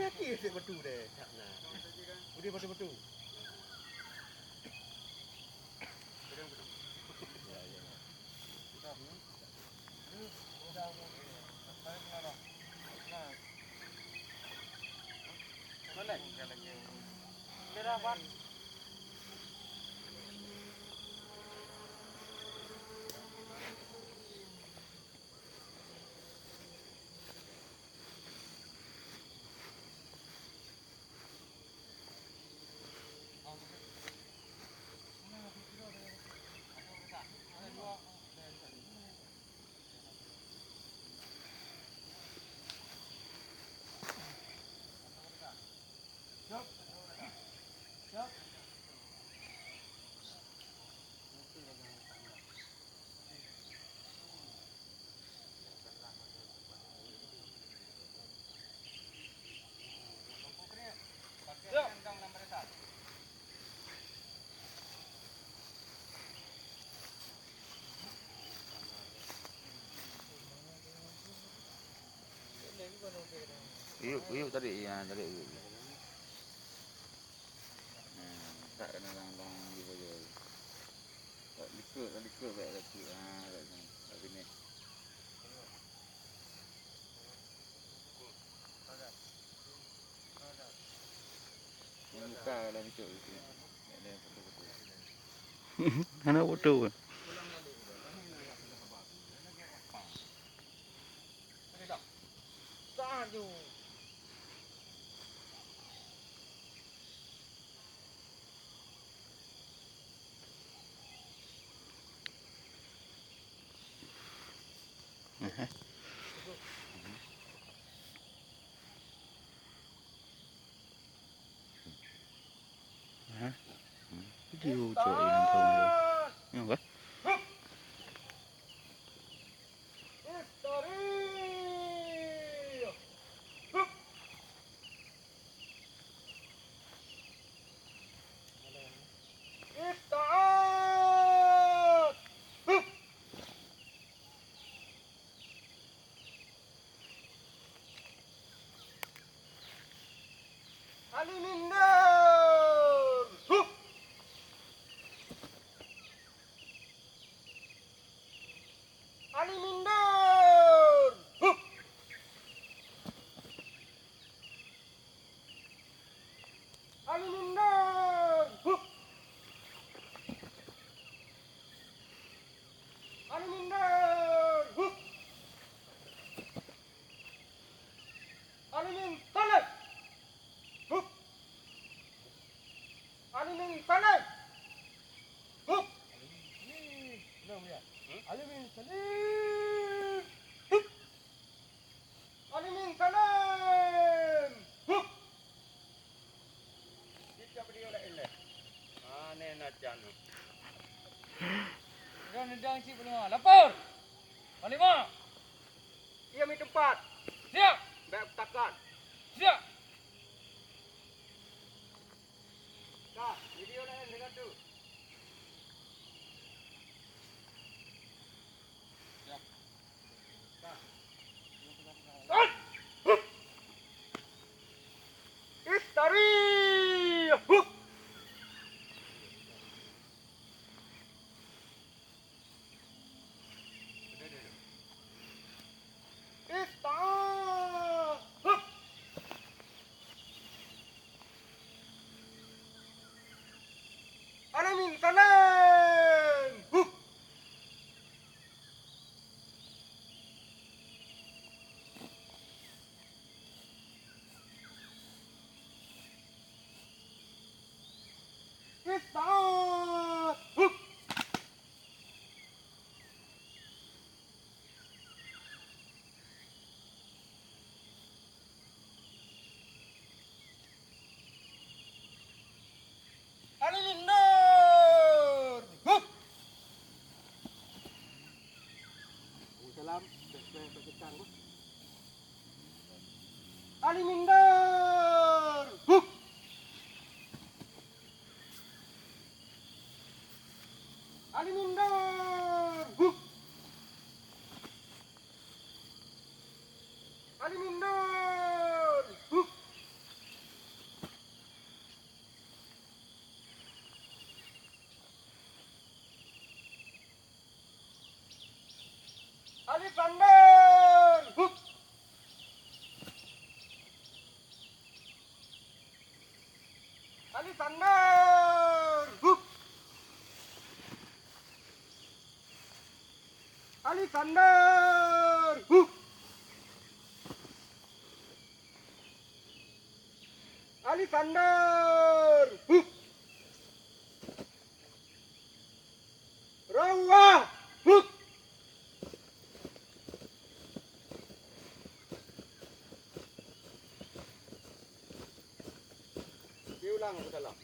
Hati-hati asyik betul deh. Tak nak. Udah betul-betul. Ya, ya. Mana? Merah apa? Uyuk tarik ya, tarik uyuk. Tak kena lang gitu je. Tak likut baik lagi. Tak sini. Tak sini. Yang muka lah likut sini. Ada betul-betul. Anak bodoh. Tahu. Video cho ilang taon na. Ano ba? Nendang cik panglima. Lapor. Panglima. Ia mi tempat. Siap. Baik petakan. Siap. Dah, video lain dengan tu. Siap. Dah. Salam, berkecang. Alimindar! Alimindar! Alimindar! Ali Thunder. Huh. Ali Thunder. Huh. Rawa. Huh. Diulang ke dalam.